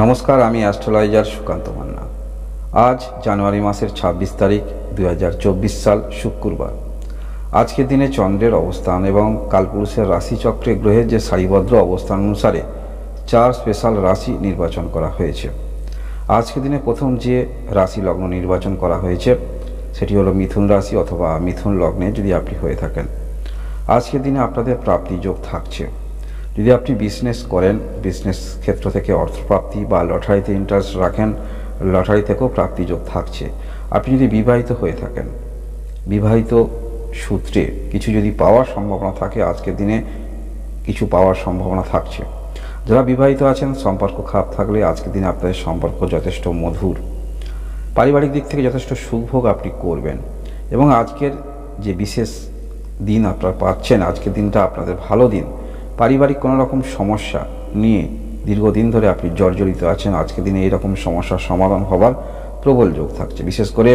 নমস্কার, আমি অ্যাস্ট্রোলজার সুকান্ত মান্না। আজ জানুয়ারি মাসের ২৬ তারিখ ২০২৪ সাল শুক্রবার। আজকের দিনে চন্দ্রের অবস্থান এবং কালপুরুষের রাশিচক্রে গ্রহের যে সারিবদ্ধ অবস্থান অনুসারে 4 স্পেশাল রাশি নির্বাচন করা হয়েছে। আজকের দিনে প্রথম যে রাশি লগ্ন নির্বাচন করা হয়েছে সেটি হলো মিথুন রাশি অথবা মিথুন লগ্নে যদি আপনি হয়ে থাকেন। আজকের দিনে আপনাদের প্রাপ্তি যোগ থাকছে। যদি আপনি বিজনেস করেন, বিজনেস ক্ষেত্র থেকে অর্থপ্রাপ্তি বা লটারিতে ইন্টারেস্ট রাখেন, লটারি থেকেও প্রাপ্তি যোগ থাকছে। আপনি যদি বিবাহিত হয়ে থাকেন, বিবাহিত সূত্রে কিছু যদি পাওয়ার সম্ভাবনা থাকে, আজকের দিনে কিছু পাওয়ার সম্ভাবনা থাকছে। যারা বিবাহিত আছেন, সম্পর্ক খারাপ থাকলে আজকের দিনে আপনাদের সম্পর্ক যথেষ্ট মধুর। পারিবারিক দিক থেকে যথেষ্ট সুখভোগ আপনি করবেন এবং আজকের যে বিশেষ দিন আপনারা পাচ্ছেন, আজকের দিনটা আপনাদের ভালো দিন। পারিবারিক কোনো রকম সমস্যা নিয়ে দীর্ঘদিন ধরে আপনি জর্জরিত আছেন, আজকের দিনে এইরকম সমস্যার সমাধান হবার প্রবল যোগ থাকছে। বিশেষ করে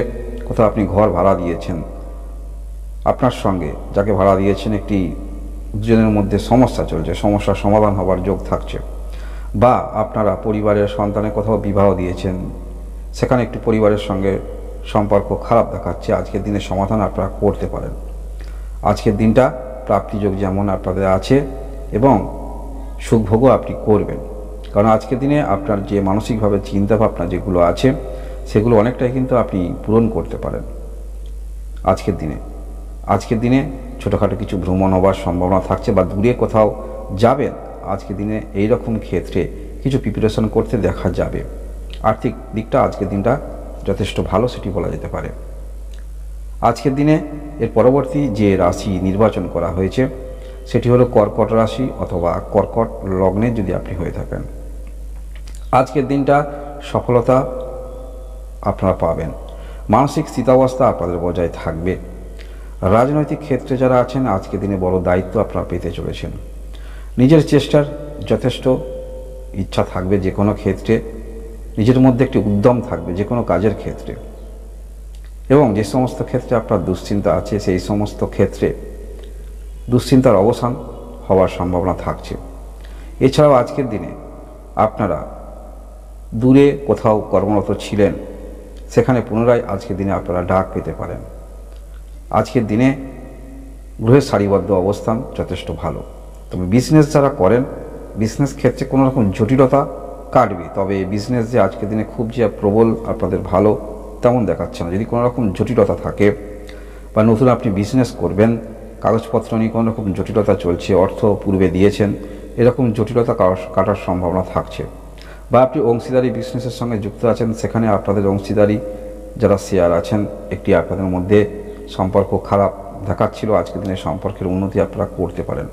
কোথাও আপনি ঘর ভাড়া দিয়েছেন, আপনার সঙ্গে যাকে ভাড়া দিয়েছেন একটি দুজনের মধ্যে সমস্যা চলছে, সমস্যার সমাধান হবার যোগ থাকছে। বা আপনারা পরিবারের সন্তানের কোথাও বিবাহ দিয়েছেন, সেখানে একটু পরিবারের সঙ্গে সম্পর্ক খারাপ দেখাচ্ছে, আজকের দিনে সমাধান আপনারা করতে পারেন। আজকের দিনটা প্রাপ্তিযোগ যেমন আপনাদের আছে এবং সুখভোগও আপনি করবেন, কারণ আজকের দিনে আপনার যে মানসিকভাবে চিন্তাভাবনা যেগুলো আছে সেগুলো অনেকটাই কিন্তু আপনি পূরণ করতে পারেন। আজকের দিনে ছোটোখাটো কিছু ভ্রমণ হবার সম্ভাবনা থাকছে বা দূরে কোথাও যাবেন। আজকের দিনে এই রকম ক্ষেত্রে কিছু প্রিপারেশন করতে দেখা যাবে। আর্থিক দিকটা আজকের দিনটা যথেষ্ট ভালো, সেটি বলা যেতে পারে। আজকের দিনে এর পরবর্তী যে রাশি নির্বাচন করা হয়েছে সেটি হলো কর্কট রাশি অথবা কর্কট লগ্নে যদি আপনি হয়ে থাকেন। আজকের দিনটা সফলতা আপনারা পাবেন, মানসিক স্থিতাবস্থা আপনাদের বজায় থাকবে। রাজনৈতিক ক্ষেত্রে যারা আছেন, আজকের দিনে বড় দায়িত্ব আপনারা পেতে চলেছেন। নিজের চেষ্টার যথেষ্ট ইচ্ছা থাকবে, যে কোনো ক্ষেত্রে নিজের মধ্যে একটি উদ্যম থাকবে যে কোনো কাজের ক্ষেত্রে, এবং যে সমস্ত ক্ষেত্রে আপনার দুশ্চিন্তা আছে সেই সমস্ত ক্ষেত্রে দুশ্চিন্তার অবসান হওয়ার সম্ভাবনা থাকছে। এছাড়াও আজকের দিনে আপনারা দূরে কোথাও কর্মরত ছিলেন, সেখানে পুনরায় আজকের দিনে আপনারা ডাক পেতে পারেন। আজকের দিনে গ্রহের সারিবদ্ধ অবস্থান যথেষ্ট ভালো। তবে বিজনেস যারা করেন, বিজনেস ক্ষেত্রে কোনো রকম জটিলতা কাটবে, তবে বিজনেস যে আজকের দিনে খুব যে প্রবল আপনাদের ভালো তেমন দেখাচ্ছে না। যদি কোনো রকম জটিলতা থাকে বা নতুন আপনি বিজনেস করবেন, কাগজপত্র নিয়ে কোনো রকম জটিলতা চলছে, অর্থ পূর্বে দিয়েছেন, এরকম জটিলতা কাটার সম্ভাবনা থাকছে। বা আপনি অংশীদারি বিজনেসের সঙ্গে যুক্ত আছেন, সেখানে আপনাদের অংশীদারি যারা শেয়ার আছেন, একটি আপনাদের মধ্যে সম্পর্ক খারাপ দেখাচ্ছিল, আজকের দিনে সম্পর্কের উন্নতি আপনারা করতে পারেন।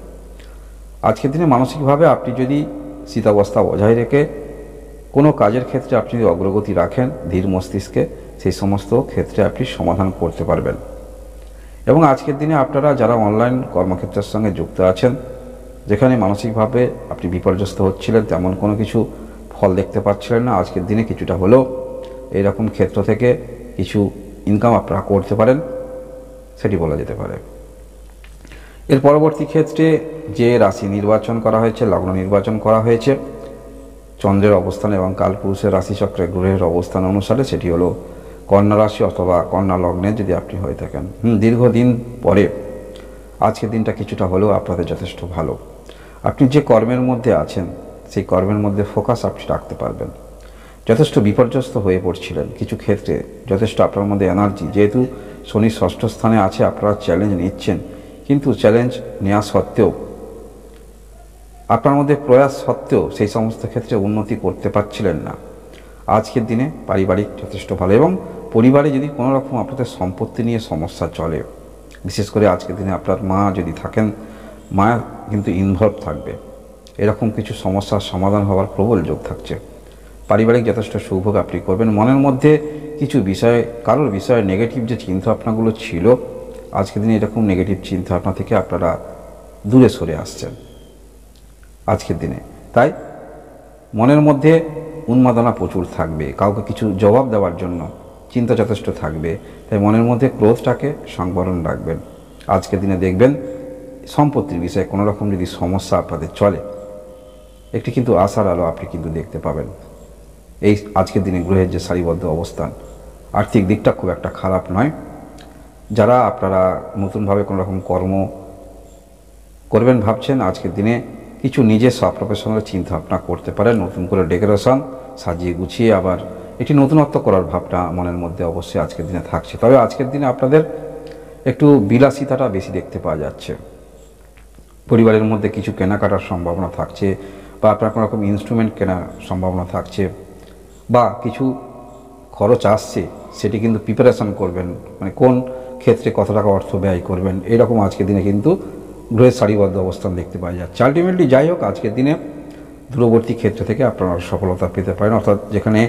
আজকের দিনে মানসিকভাবে আপনি যদি স্থিতাবস্থা বজায় রেখে কোনো কাজের ক্ষেত্রে আপনি যদি অগ্রগতি রাখেন ধীর মস্তিষ্কে, সেই সমস্ত ক্ষেত্রে আপনি সমাধান করতে পারবেন। এবং আজকের দিনে আপনারা যারা অনলাইন কর্মক্ষেত্রের সঙ্গে যুক্ত আছেন, যেখানে মানসিকভাবে আপনি বিপর্যস্ত হচ্ছিলেন, তেমন কোনো কিছু ফল দেখতে পাচ্ছিলেন না, আজকের দিনে কিছুটা হলেও এইরকম ক্ষেত্র থেকে কিছু ইনকাম আপনারা করতে পারেন, সেটি বলা যেতে পারে। এর পরবর্তী ক্ষেত্রে যে রাশি নির্বাচন করা হয়েছে, লগ্ন নির্বাচন করা হয়েছে চন্দ্রের অবস্থান এবং কালপুরুষের রাশিচক্রে গ্রহের অবস্থান অনুসারে, সেটি হলো কন্যা রাশি অথবা কন্যা লগ্নে যদি আপনি হয়ে থাকেন। দীর্ঘদিন পরে আজকের দিনটা কিছুটা হলেও আপনাদের যথেষ্ট ভালো। আপনি যে কর্মের মধ্যে আছেন সেই কর্মের মধ্যে ফোকাস আপনি রাখতে পারবেন। যথেষ্ট বিপর্যস্ত হয়ে পড়ছিলেন কিছু ক্ষেত্রে, যথেষ্ট আপনার মধ্যে এনার্জি, যেহেতু শনি ষষ্ঠ স্থানে আছে, আপনারা চ্যালেঞ্জ নিচ্ছেন, কিন্তু চ্যালেঞ্জ নেওয়া সত্ত্বেও আপনার মধ্যে প্রয়াস সত্ত্বেও সেই সমস্ত ক্ষেত্রে উন্নতি করতে পারছিলেন না। আজকের দিনে পারিবারিক যথেষ্ট ভালো, এবং পরিবারে যদি কোনো রকম আপনাদের সম্পত্তি নিয়ে সমস্যা চলে, বিশেষ করে আজকের দিনে আপনার মা যদি থাকেন, মা কিন্তু ইনভলভ থাকবে, এরকম কিছু সমস্যার সমাধান হওয়ার প্রবল যোগ থাকছে। পারিবারিক যথেষ্ট সুভোগ আপনি করবেন। মনের মধ্যে কিছু বিষয়ে, কারোর বিষয়ে নেগেটিভ যে চিন্তাভাবনাগুলো ছিল, আজকের দিনে এরকম নেগেটিভ চিন্তাভাবনা থেকে আপনারা দূরে সরে আসছেন আজকের দিনে। তাই মনের মধ্যে উন্মাদনা প্রচুর থাকবে, কাউকে কিছু জবাব দেওয়ার জন্য চিন্তা যথেষ্ট থাকবে, তাই মনের মধ্যে ক্রোধটাকে সংবরণ রাখবেন। আজকের দিনে দেখবেন সম্পত্তির বিষয়ে কোনো রকম যদি সমস্যা আপনাদের চলে, একটি কিন্তু আশার আলো আপনি কিন্তু দেখতে পাবেন। এই আজকের দিনে গ্রহের যে সারিবদ্ধ অবস্থান, আর্থিক দিকটা খুব একটা খারাপ নয়। যারা আপনারা নতুনভাবে কোনো রকম কর্ম করবেন ভাবছেন, আজকের দিনে কিছু নিজের প্রফেশনাল চিন্তা ভাবনা করতে পারেন। নতুন করে ডেকোরেশন সাজিয়ে গুছিয়ে আবার একটি নতুনত্ব করার ভাবনা মনের মধ্যে অবশ্যই আজকের দিনে থাকছে। তবে আজকের দিনে আপনাদের একটু বিলাসিতাটা বেশি দেখতে পাওয়া যাচ্ছে। পরিবারের মধ্যে কিছু কেনাকাটার সম্ভাবনা থাকছে, বা আপনার কোনো রকম ইনস্ট্রুমেন্ট কেনার সম্ভাবনা থাকছে, বা কিছু খরচ আসছে সেটি কিন্তু প্রিপারেশন করবেন, মানে কোন ক্ষেত্রে কত টাকা অর্থ ব্যয় করবেন, এরকম আজকের দিনে কিন্তু গ্রহের সারিবদ্ধ অবস্থান দেখতে পাওয়া যাচ্ছে। আলটিমেটলি যাই হোক, আজকের দিনে দূরবর্তী ক্ষেত্র থেকে আপনারা সফলতা পেতে পারেন, অর্থাৎ যেখানে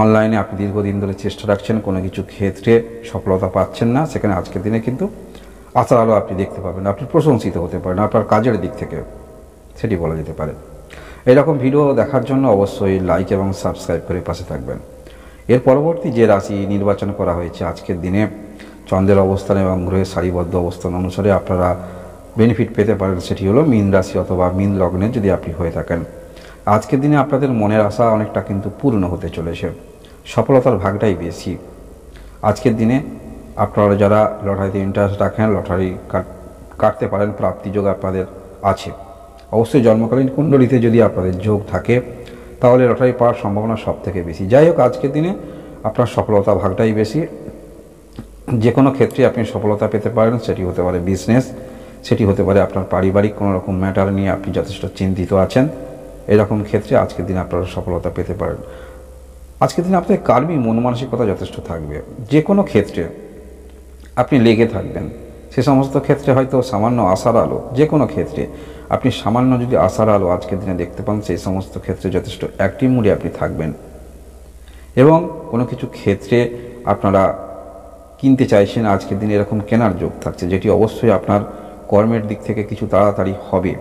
অনলাইনে আপনি দীর্ঘদিন ধরে চেষ্টা রাখছেন, কোনো কিছু ক্ষেত্রে সফলতা পাচ্ছেন না, সেখানে আজকের দিনে কিন্তু আশার আলো আপনি দেখতে পাবেন, আপনি প্রশংসিত হতে পারেন আপনার কাজের দিক থেকে, সেটি বলা যেতে পারে। এরকম ভিডিও দেখার জন্য অবশ্যই লাইক এবং সাবস্ক্রাইব করে পাশে থাকবেন। এর পরবর্তী যে রাশি নির্বাচন করা হয়েছে আজকের দিনে চন্দ্রের অবস্থান এবং গ্রহের সারিবদ্ধ অবস্থান অনুসারে আপনারা বেনিফিট পেতে পারেন, সেটি হলো মীন রাশি অথবা মীন লগ্নে যদি আপনি হয়ে থাকেন। আজকের দিনে আপনাদের মনের আশা অনেকটা কিন্তু পূর্ণ হতে চলেছে, সফলতার ভাগটাই বেশি। আজকের দিনে আপনারা যারা লটারিতে ইন্টারেস্ট রাখেন, লটারি কাটতে পারেন, প্রাপ্তিযোগ আপনাদের আছে। অবশ্যই জন্মকালীন কুণ্ডলিতে যদি আপনাদের যোগ থাকে তাহলে লটারি পাওয়ার সম্ভাবনা সব থেকে বেশি। যাই হোক, আজকের দিনে আপনার সফলতা ভাগটাই বেশি। যে কোনো ক্ষেত্রে আপনি সফলতা পেতে পারেন, সেটি হতে পারে বিজনেস, সেটি হতে পারে আপনার পারিবারিক কোনো রকম ম্যাটার নিয়ে আপনি যথেষ্ট চিন্তিত আছেন, এরকম ক্ষেত্রে আজকের দিনে আপনারা সফলতা পেতে পারেন। আজকের দিনে আপনাদের কার্মিক মন মানসিকতা যথেষ্ট থাকবে। যে কোনো ক্ষেত্রে আপনি লেগে থাকবেন, সে সমস্ত ক্ষেত্রে হয়তো সামান্য আশার আলো, যে কোনো ক্ষেত্রে আপনি সামান্য যদি আশার আলো আজকের দিনে দেখতে পান, সেই সমস্ত ক্ষেত্রে যথেষ্ট অ্যাক্টিভ মুডে আপনি থাকবেন। এবং কোনো কিছু ক্ষেত্রে আপনারা কিনতে চাইছেন, আজকের দিনে এরকম কেনার যোগ থাকছে, যেটি অবশ্যই আপনার কর্মের দিক থেকে কিছু তাড়াতাড়ি হবে,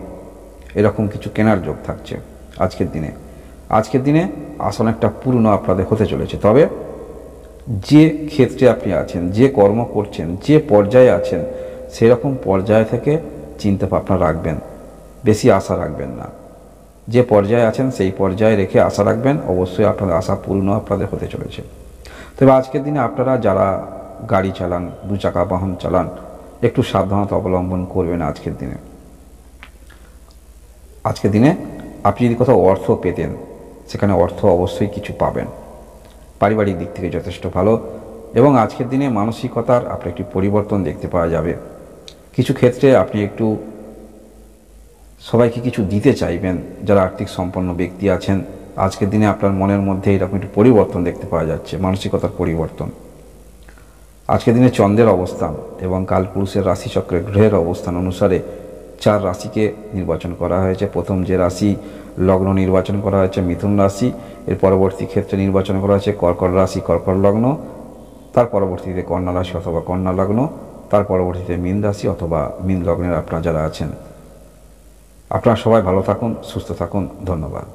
এরকম কিছু কেনার যোগ থাকছে আজকের দিনে। আজকের দিনে আশা অনেকটা পূর্ণ আপনাদের হতে চলেছে। তবে যে ক্ষেত্রে আপনি আছেন, যে কর্ম করছেন, যে পর্যায়ে আছেন, সেরকম পর্যায় থেকে চিন্তা ভাবনা রাখবেন, বেশি আশা রাখবেন না। যে পর্যায়ে আছেন সেই পর্যায়ে রেখে আশা রাখবেন, অবশ্যই আপনাদের আশা পূর্ণ আপনাদের হতে চলেছে। তবে আজকের দিনে আপনারা যারা গাড়ি চালান, দু চাকা বাহন চালান, একটু সাবধানতা অবলম্বন করবেন আজকের দিনে। আজকের দিনে আপনি যদি কোথাও অর্থ পেতেন, সেখানে অর্থ অবশ্যই কিছু পাবেন। পারিবারিক দিক থেকে যথেষ্ট ভালো, এবং আজকের দিনে মানসিকতার আপনার একটি পরিবর্তন দেখতে পাওয়া যাবে। কিছু ক্ষেত্রে আপনি একটু সবাইকে কিছু দিতে চাইবেন, যারা আর্থিক সম্পন্ন ব্যক্তি আছেন, আজকের দিনে আপনার মনের মধ্যে এরকম একটি পরিবর্তন দেখতে পাওয়া যাচ্ছে, মানসিকতার পরিবর্তন। আজকের দিনে চন্দ্রের অবস্থান এবং কালপুরুষের রাশিচক্রে গ্রহের অবস্থান অনুসারে 4 রাশিকে নির্বাচন করা হয়েছে। প্রথম যে রাশি লগ্ন নির্বাচন করা হয়েছে মিথুন রাশি, এর পরবর্তী ক্ষেত্রে নির্বাচন করা হয়েছে কর্কট রাশি, কর্কট লগ্ন, তার পরবর্তীতে কন্যা রাশি অথবা কন্যা লগ্ন, তার পরবর্তীতে মীন রাশি অথবা মীন লগ্নের আপনারা যারা আছেন। আপনারা সবাই ভালো থাকুন, সুস্থ থাকুন, ধন্যবাদ।